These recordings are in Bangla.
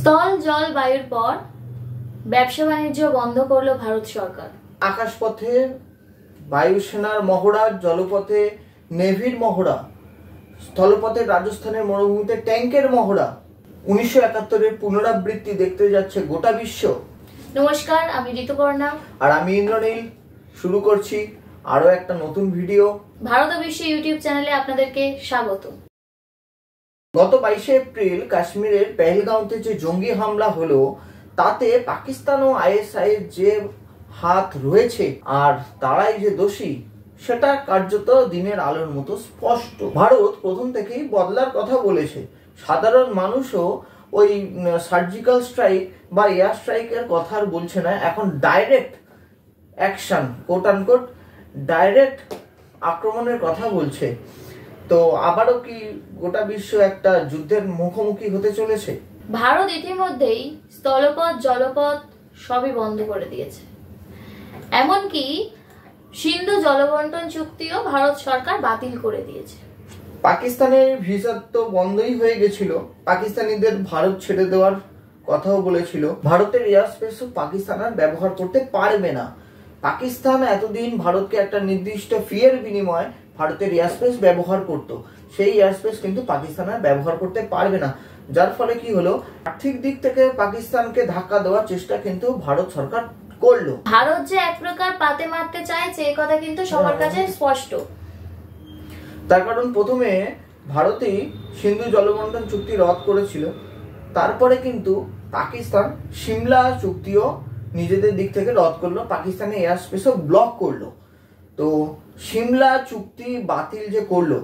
স্থল জল বায়ুর পর ব্যবসা বাণিজ্য বন্ধ করলো ভারত সরকার। আকাশপথে বায়ুসেনার মহড়া, জলপথে নেভির মহড়া, স্থলপথে রাজস্থানের মরুভূমিতে ট্যাঙ্কের মহড়া। 1971-এর পুনরাবৃত্তি দেখতে যাচ্ছে গোটা বিশ্ব। নমস্কার, আমি ঋতুপর্ণা আর আমি ইন্দ্রনীল। শুরু করছি আরো একটা নতুন ভিডিও। ভারত ও বিশ্ব ইউটিউব চ্যানেলে আপনাদেরকে স্বাগত। গত 22শে এপ্রিল কাশ্মীরের পেহেলগাঁওতে যে জঙ্গি হামলা হলো, তাতে পাকিস্তান ও আইএসআই এর যে হাত রয়েছে আর তারাই যে দোষী, সেটা কার্যত দিনের আলোর মতো স্পষ্ট। ভারত প্রথম থেকেই বদলার কথা বলেছে। সাধারণ মানুষও ওই সার্জিক্যাল স্ট্রাইক বা এয়ার স্ট্রাইকের কথা আর বলছে না, এখন direct action, coat unquote direct আক্রমণের কথা বলছে। তো আবারও কি গোটা বিশ্ব একটা যুদ্ধের মুখোমুখি হতে চলেছে? ভারত ইতিমধ্যেই স্থলপথ জলপথ সবই বন্ধ করে দিয়েছে। এমনকি সিন্ধু জলবন্টন চুক্তিও ভারত সরকার বাতিল করে দিয়েছে। পাকিস্তানের ভিসা তো বন্ধই হয়ে গেছিল, পাকিস্তানিদের ভারত ছেড়ে দেওয়ার কথাও বলেছিল। ভারতের এয়ার স্পেসও পাকিস্তান আর ব্যবহার করতে পারবে না। পাকিস্তান এতদিন ভারতকে একটা নির্দিষ্ট ফিয়ের বিনিময়ে ভারতের এয়ার স্পেস ব্যবহার করত, সেই এয়ার স্পেস কিন্তু পাকিস্তান আর ব্যবহার করতে পারবে না। যার ফলে কি হলো, আর্থিক দিক থেকে পাকিস্তানকে ধাক্কা দেওয়ার চেষ্টা কিন্তু ভারত সরকার করলো। ভারত যে এক প্রকার পাতে মারতে চাইছে এ কথা কিন্তু সবার কাছে স্পষ্ট। তার কারণ প্রথমে ভারতই সিন্ধু জলবন্টন চুক্তি রদ করেছিল, তারপরে কিন্তু পাকিস্তান সিমলা চুক্তিও নিজেদের দিক থেকে রদ করলো, পাকিস্তানের এয়ার স্পেসও ব্লক করলো। তো সিমলা চুক্তি বাতিল যে করলো,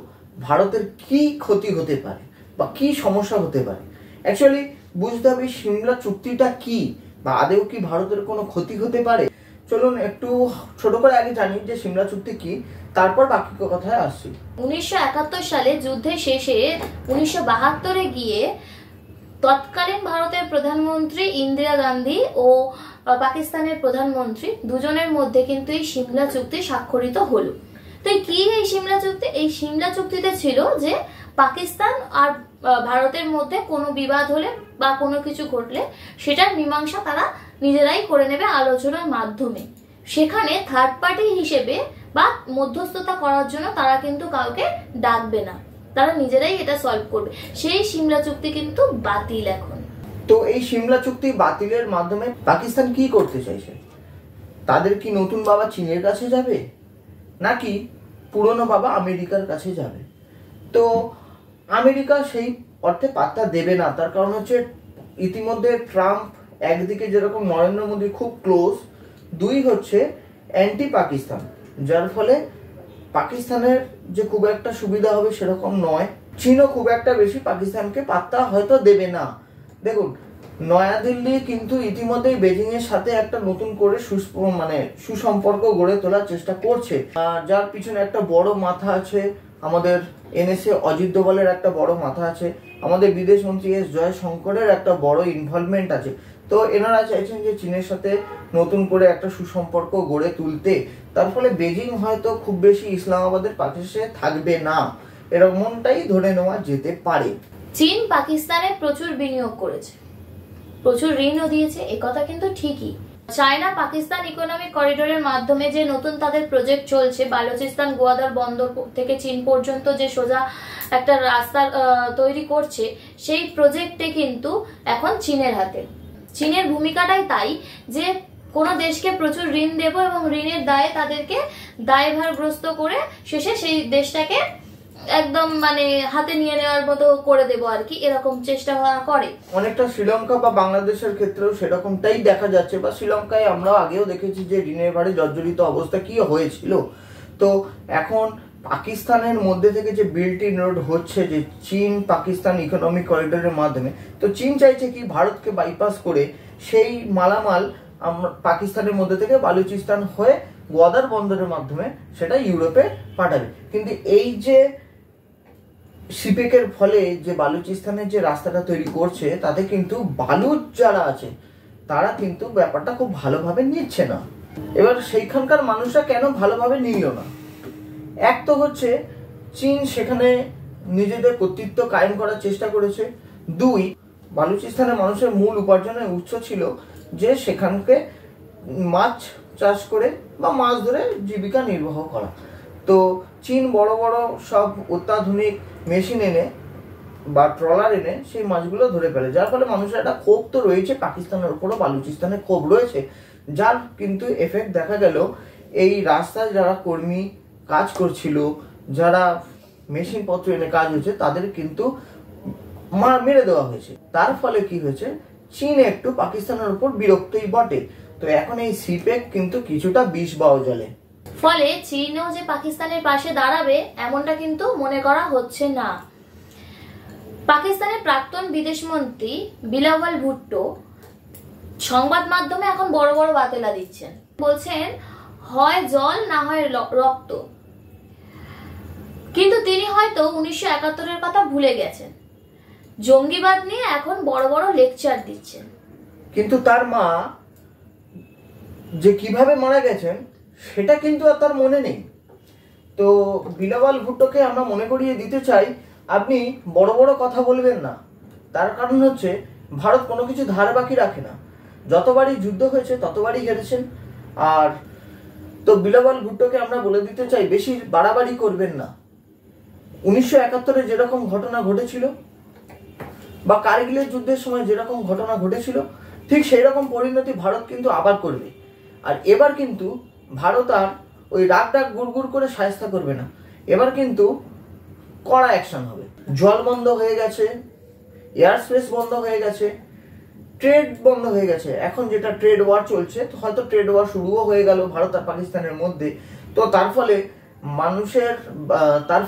ভারতের কি ক্ষতি হতে পারে বা কি সমস্যা হতে পারে? অ্যাকচুয়ালি বুঝতে হবে সিমলা চুক্তিটা কি, বা আদেও কি ভারতের কোনো ক্ষতি হতে পারে। চলুন একটু ছোট করে আগে জানি যে সিমলা চুক্তি কি, তারপর বাকি কথায় আসছি। 1971 সালে যুদ্ধের শেষে 1972-এ গিয়ে তৎকালীন ভারতের প্রধানমন্ত্রী ইন্দিরা গান্ধী ও পাকিস্তানের প্রধানমন্ত্রী দুজনের মধ্যে কিন্তু এই সিমলা চুক্তি স্বাক্ষরিত হলো। তো কি এই সিমলা চুক্তি? এই সিমলা চুক্তিতে ছিল যে পাকিস্তান আর ভারতের মধ্যে কোনো বিবাদ হলে বা কোনো কিছু ঘটলে সেটার মীমাংসা তারা নিজেরাই করে নেবে আলোচনার মাধ্যমে। সেখানে থার্ড পার্টি হিসেবে বা মধ্যস্থতা করার জন্য তারা কিন্তু কাউকে ডাকবে না, তারা নিজেরাই এটা সলভ করবে। সেই সিমলা চুক্তি কিন্তু বাতিল এখন। তো এই সিমলা চুক্তি বাতিলের মাধ্যমে পাকিস্তান কি করতে চাইছে? তাদের কি নতুন বাবা চীনের কাছে যাবে, নাকি পুরনো বাবা আমেরিকার কাছে যাবে? তো আমেরিকা সেই অর্থে পাত্তা দেবে না। তার কারণ হচ্ছে ইতিমধ্যে ট্রাম্প একদিকে যেরকম নরেন্দ্র মোদী খুব ক্লোজ, দুই হচ্ছে অ্যান্টি পাকিস্তান, যার ফলে পাকিস্তানের যে খুব একটা সুবিধা হবে সেরকম নয়। চীনও খুব একটা বেশি পাকিস্তানকে পাত্তা হয়তো দেবে না। দেখুন, নয়াদিল্লি কিন্তু ইতিমধ্যেই বেজিং এর সাথে একটা নতুন করে সুসম্পর্ক গড়ে তোলার চেষ্টা করছে, যার পিছনে একটা বড় মাথা আছে। আমাদের এনএসএ অজিত দোভালের একটা বড় মাথা আছে, আমাদের বিদেশ মন্ত্রী এস জয়শঙ্করের একটা বড় ইনভলভমেন্ট আছে। তো এনারা চাইছেন যে চীনের সাথে নতুন করে একটা সুসম্পর্ক গড়ে তুলতে। তার ফলে বেজিং হয়তো খুব বেশি ইসলামাবাদের পাশে থাকবে না, এরকমটাই ধরে নেওয়া যেতে পারে। চীন পাকিস্তানে প্রচুর বিনিয়োগ করেছে, প্রচুর ঋণও দিয়েছে, একথা কিন্তু ঠিকই। চায়না পাকিস্তান ইকোনমিক করিডোরের মাধ্যমে যে নতুন তাদের প্রজেক্ট চলছে, বালুচিস্তান গোয়াদার বন্দর থেকে চীন পর্যন্ত যে সোজা একটা রাস্তা তৈরি করছে, সেই প্রজেক্টে কিন্তু এখন চীনের হাতে। চীনের ভূমিকাটাই তাই যে কোনো দেশকে প্রচুর ঋণ দেব এবং ঋণের দায়ে তাদেরকে দায়ভারগ্রস্ত করে শেষে সেই দেশটাকে একদম হাতে নিয়ে নেওয়ার মতো করে দেবো আর কি, এরকম চেষ্টা করে। অনেকটা শ্রীলঙ্কা বা বাংলাদেশের ক্ষেত্রেও সেরকমটাই দেখা যাচ্ছে, বা শ্রীলঙ্কায় আমরা আগেও দেখেছি যে ঋণের ভারে জর্জরিত অবস্থা কি হয়েছিল। তো এখন পাকিস্তানের মধ্যে থেকে যে বিল্ট ইন রোড হচ্ছে, যে চীন পাকিস্তান ইকোনমিক করিডোরের মাধ্যমে, তো চীন চাইছে কি ভারতকে বাইপাস করে সেই মালামাল পাকিস্তানের মধ্যে থেকে বালুচিস্তান হয়ে গোয়াদার বন্দরের মাধ্যমে সেটা ইউরোপে পাঠাবে। কিন্তু এই যে সিপেকের ফলে যে বালুচিস্তানের যে রাস্তাটা তৈরি করছে, তাতে কিন্তু বালুচ যারা আছে তারা কিন্তু ব্যাপারটা খুব ভালোভাবে নিচ্ছে না। এবার সেইখানকার মানুষরা কেন ভালোভাবে নিল না? এক তো হচ্ছে চীন সেখানে নিজেদের কর্তৃত্ব কায়েম করার চেষ্টা করেছে, দুই বালুচিস্তানের মানুষের মূল উপার্জনের উৎস ছিল যে সেখানকে মাছ চাষ করে বা মাছ ধরে জীবিকা নির্বাহ করা। তো চীন বড় বড় সব অত্যাধুনিক মেশিন এনে বা ট্রলার এনে সেই মাছগুলো ধরে ফেলে, যার ফলে মানুষের একটা ক্ষোভ তো রয়েছে, পাকিস্তানের উপরও বালুচিস্তানের ক্ষোভ রয়েছে, যার কিন্তু এফেক্ট দেখা গেল এই রাস্তায় যারা কর্মী কাজ করছিল, যারা মেশিনপত্র এনে কাজ হয়েছে, তাদের কিন্তু মেরে দেওয়া হয়েছে। তার ফলে কি হয়েছে, চীন একটু পাকিস্তানের উপর বিরক্তই বটে। তো এখন এই সিপেক কিন্তু কিছুটা বিষ বাও জলে। ফলে চীনও যে পাকিস্তানের পাশে দাঁড়াবে এমনটা কিন্তু মনে করা হচ্ছে না। পাকিস্তানের প্রাক্তন বিদেশমন্ত্রী বিলাওয়াল ভুট্টো সংবাদ মাধ্যমে এখন বড় বড় বাতেলা দিচ্ছেন, বলছেন হয় জল না হয় রক্ত। কিন্তু তিনি হয়তো 1971-এর কথা ভুলে গেছেন, জঙ্গিবাদ নিয়ে এখন বড় বড় লেকচার দিচ্ছেন। কিন্তু তার মা যে কিভাবে মারা গেছেন সেটা কিন্তু আর তার মনে নেই। তো বিলাওয়াল ভুট্টোকে আমরা মনে করিয়ে দিতে চাই, আপনি বড় বড় কথা বলবেন না। তার কারণ হচ্ছে ভারত কোনো কিছু ধার বাকি রাখে না, যতবারই যুদ্ধ হয়েছে ততবারই হেরেছেন। আর তো বিলাওয়াল ভুট্টোকে আমরা বলে দিতে চাই, বেশি বাড়াবাড়ি করবেন না। 1971-এ যেরকম ঘটনা ঘটেছিল বা কারগিলের যুদ্ধের সময় যেরকম ঘটনা ঘটেছিল, ঠিক সেই রকম পরিণতি ভারত কিন্তু আবার করবে। আর এবার কিন্তু ভারত আর ওই রাগ ডাক গুড় করে শায়েস্তা করবে না, এবার কিন্তু কড়া অ্যাকশন হবে। জল বন্ধ হয়ে গেছে, এয়ার স্পেস বন্ধ হয়ে গেছে, ট্রেড বন্ধ হয়ে গেছে। এখন যেটা ট্রেড ওয়ার চলছে, হয়তো ট্রেড ওয়ার শুরুও হয়ে গেল ভারত আর পাকিস্তানের মধ্যে। তো তার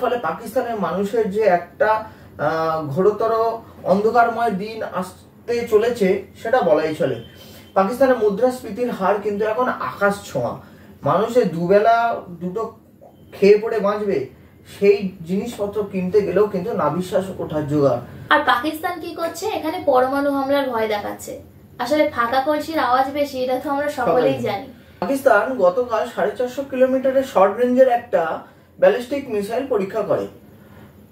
ফলে পাকিস্তানের মানুষের যে একটা ঘোরতর অন্ধকারময় দিন আসতে চলেছে সেটা বলাই চলে। পাকিস্তানের মুদ্রাস্ফীতির হার কিন্তু এখন আকাশ ছোঁয়া। মানুষের দুবেলা দুটো খেয়ে পড়ে বাঁচবে, সেই জিনিসপত্র কিনতে গেলেও কিন্তু নাভিশ্বাস ওঠার জোগাড়। আর পাকিস্তান কি করছে, এখানে পরমাণু হামলার ভয় দেখাচ্ছে। আসলে ফাঁকা কলসির আওয়াজ বেশি, এটা তো আমরা সকলেই জানি। পাকিস্তান গতকাল 450 কিলোমিটারের শর্ট রেঞ্জের একটা ব্যালিস্টিক মিসাইল পরীক্ষা করে।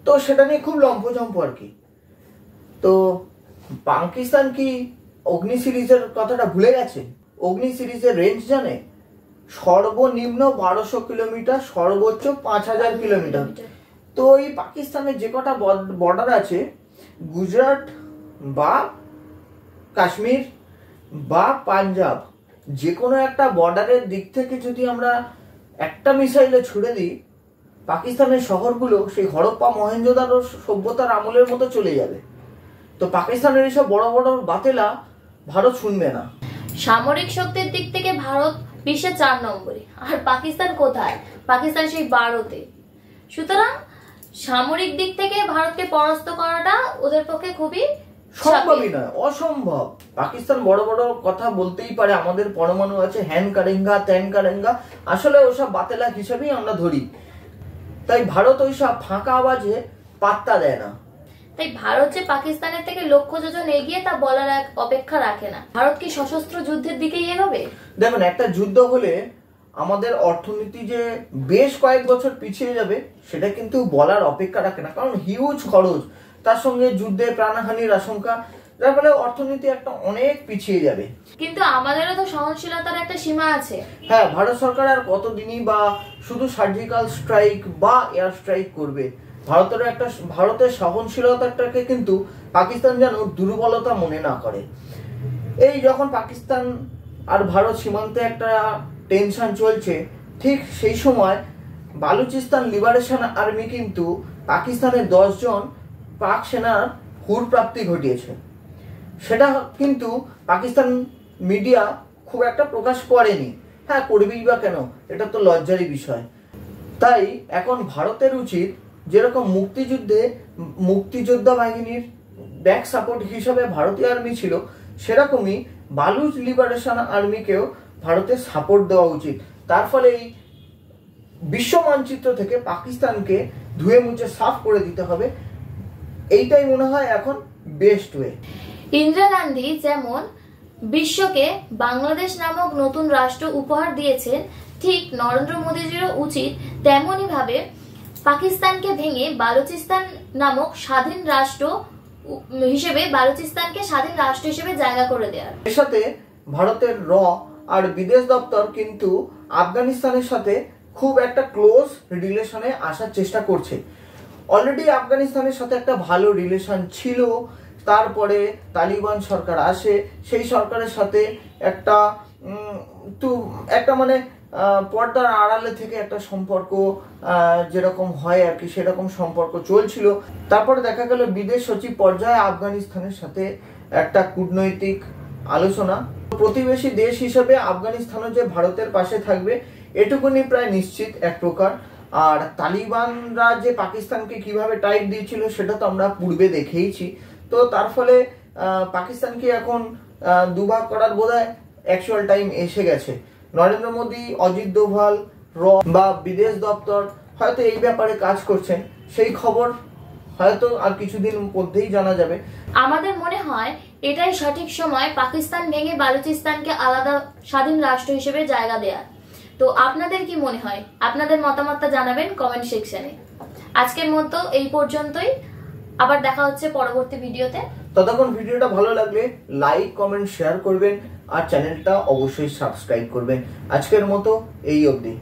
তো সেটা নিয়ে খুব লম্পঝম্প আর কি। তো পাকিস্তান কি অগ্নি সিরিজের কথাটা ভুলে গেছে? অগ্নি সিরিজের রেঞ্জ জানে, সর্বনিম্ন 1200 কিলোমিটার, সর্বোচ্চ 5000 কিলোমিটার। তো এই পাকিস্তানের যে কটা বর্ডার আছে, গুজরাট বা কাশ্মীর বা পাঞ্জাব, যে কোনো একটা বর্ডারের দিক থেকে যদি আমরা একটা মিসাইলে ছুড়ে দিই, পাকিস্তানের শহরগুলো সেই হরপ্পা মহেঞ্জোদারো সভ্যতার আমলের মতো চলে যাবে। তো পাকিস্তানের এইসব বড় বড় বাতেলা ভারত শুনবে না। সামরিক শক্তির দিক থেকে ভারত বিশ্বে 4 নম্বরে, আর পাকিস্তান কোথায়? পাকিস্তান সেই 12তে। সুতরাং সামরিক দিক থেকে ভারতকে পরাস্ত করাটা ওদের পক্ষে খুবই সম্ভবই নয়, অসম্ভব। পাকিস্তান বড় বড় কথা বলতেই পারে, আমাদের পরমাণু আছে, হ্যান কারেঙ্গা ত্যান কারেঙ্গা, আসলে ওসব বাতেলা হিসেবেই আমরা ধরি। তাই ভারত ওইসব ফাঁকা আওয়াজে পাত্তা দেয় না। তাই ভারত যে পাকিস্তানের থেকে লক্ষ্য যোজন এগিয়ে তা বলার এক অপেক্ষা রাখে না। ভারত কি সশস্ত্র যুদ্ধের দিকেই এগোবে? দেখুন, একটা যুদ্ধ হলে আমাদের অর্থনীতি যে বেশ কয়েক বছর পিছিয়ে যাবে সেটা কিন্তু বলার অপেক্ষা রাখে না, কারণ হিউজ খরচ, তার সঙ্গে যুদ্ধে প্রাণহানির আশঙ্কা, যার ফলে অর্থনীতি একটা অনেক পিছিয়ে যাবে। কিন্তু আমাদেরও তো সহনশীলতার একটা সীমা আছে। হ্যাঁ, ভারত সরকার আর কতদিনই বা শুধু সার্জিক্যাল স্ট্রাইক বা এয়ার স্ট্রাইক করবে? ভারতের সহনশীলতাটাকে কিন্তু পাকিস্তান যেন দুর্বলতা মনে না করে। এই যখন পাকিস্তান আর ভারত সীমান্তে একটা টেনশন চলছে, ঠিক সেই সময় বালুচিস্তান লিবারেশন আর্মি কিন্তু পাকিস্তানের 10 জন পাক সেনার হুরপ্রাপ্তি ঘটিয়েছে। সেটা কিন্তু পাকিস্তান মিডিয়া খুব একটা প্রকাশ করেনি। হ্যাঁ, করবেই বা কেন, এটা তো লজ্জারই বিষয়। তাই এখন ভারতের উচিত, যেরকম মুক্তিযোদ্ধা বাহিনীর ব্যাক সাপোর্ট হিসাবে ভারতীয় আর্মি ছিল, সেরকমই বালুচ লিবারেশন আর্মিকেও ভারতের সাপোর্ট দেওয়া উচিত। তার ফলে এই বিশ্ব মানচিত্র থেকে পাকিস্তানকে ধুয়ে মুছে সাফ করে দিতে হবে। এইটাই মনে হয় এখন বেস্ট ওয়ে। ইন্দিরা গান্ধী যেমন বিশ্বকে বাংলাদেশ নামক নতুন রাষ্ট্র উপহার দিয়েছেন, ঠিক নরেন্দ্র মোদীজিরও উচিত তেমনই ভাবে পাকিস্তানকে ভেঙে বালুচিস্তান নামক স্বাধীন রাষ্ট্র হিসেবে বালুচিস্তানকে স্বাধীন রাষ্ট্র হিসেবে জায়গা করে দেওয়ার। এর সাথে ভারতের আর বিদেশ দপ্তর কিন্তু আফগানিস্তানের সাথে খুব একটা ক্লোজ রিলেশনে আসার চেষ্টা করছে। অলরেডি আফগানিস্তানের সাথে একটা ভালো রিলেশন ছিল, তারপরে তালিবান সরকার আসে, সেই সরকারের সাথে একটা মানে পর্দার আড়ালে থেকে একটা সম্পর্ক যেরকম হয় আর কি, সেরকম সম্পর্ক চলছিল। তারপরে দেখা গেল বিদেশ সচিব পর্যায়ে আফগানিস্তানের সাথে একটা কূটনৈতিক আলোচনা। প্রতিবেশী দেশ হিসেবে আফগানিস্তানও যে ভারতের পাশে থাকবে এটুকুনি প্রায় নিশ্চিত এক প্রকার। আর তালিবানরা যে পাকিস্তানকে কিভাবে টাইট দিয়েছিল সেটা তো আমরা পূর্বে দেখেইছি। তো তার ফলে পাকিস্তানকে এখন দুভাগ করার বোধহয় অ্যাকচুয়াল টাইম এসে গেছে। নরেন্দ্র মোদী, অজিত দোভাল, বা বিদেশ দপ্তর হয়তো এই ব্যাপারে কাজ করছেন, সেই খবর হয়তো আর কিছুদিন মধ্যেই জানা যাবে। আমাদের মনে হয় এটাই সঠিক সময় পাকিস্তান ভেঙে বালুচিস্তানকে আলাদা স্বাধীন রাষ্ট্র হিসেবে জায়গা দেওয়ার। তো আপনাদের কি মনে হয়? আপনাদের মতামতটা জানাবেন কমেন্ট সেকশনে। আজকের মতো এই পর্যন্তই, আবার দেখা হচ্ছে পরবর্তী ভিডিওতে। ততক্ষণ ভিডিওটা ভালো লাগলে লাইক, কমেন্ট, শেয়ার করবেন আর চ্যানেলটা অবশ্যই সাবস্ক্রাইব করবেন। আজকের মতো এই অবধি।